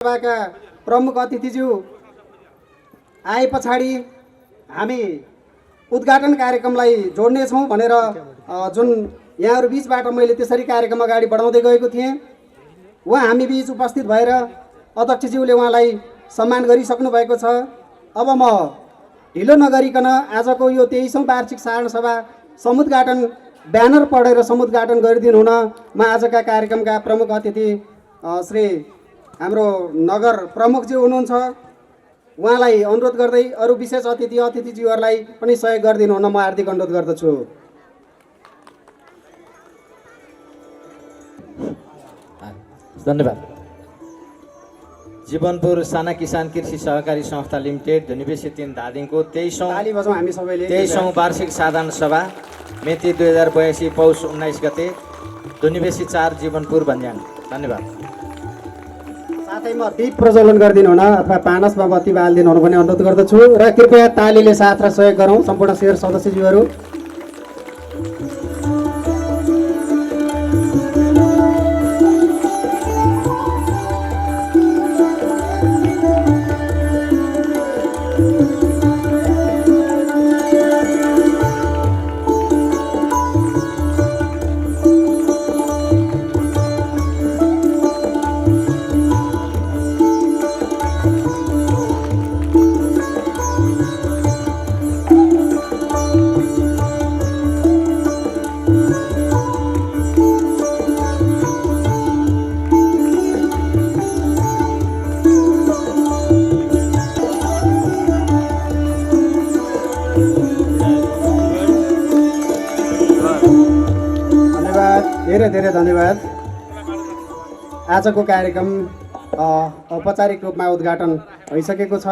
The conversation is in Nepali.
सभाका प्रमुख अतिथिज्यू आए पछाडि हामी उद्घाटन कार्यक्रमलाई जोड्नेछौँ भनेर जुन यहाँहरू बीचबाट मैले त्यसरी कार्यक्रम अगाडि बढाउँदै गएको थिएँ। उहाँ हामी बीच उपस्थित भएर अध्यक्षज्यूले उहाँलाई सम्मान गरिसक्नु भएको छ। अब म ढिलो नगरिकन आजको यो 23औं वार्षिक साधारण सभा समुद्घाटन ब्यानर पढेर समुद्घाटन गरिदिनु हुन म आजका कार्यक्रमका प्रमुख अतिथि श्री हाम्रो नगर प्रमुखज्यू हुनुहुन्छ, उहाँलाई अनुरोध गर्दै अरू विशेष अतिथिज्यूहरूलाई पनि सहयोग गरिदिनु हुन म हार्दिक अनुरोध गर्दछु। धन्यवाद। जीवनपुर साना किसान कृषि सहकारी संस्था लिमिटेड धुनिबेसी 3 धादिङको 23औं वार्षिक साधारण सभा मिति 2082 पौष 19 गते धुनिबेसी 4 जीवनपुर भन्ज्याङ। धन्यवाद। साथै म दीप प्रज्वलन गरिदिनु हुन अथवा पानसमा बत्ती बालिदिनु हुन पनि अनुरोध गर्दछु र कृपया तालीले साथ र सहयोग गरौँ सम्पूर्ण शेर सदस्यज्यूहरू। धेरै धेरै धन्यवाद। आजको कार्यक्रम औपचारिक रूपमा उद्घाटन भइसकेको छ।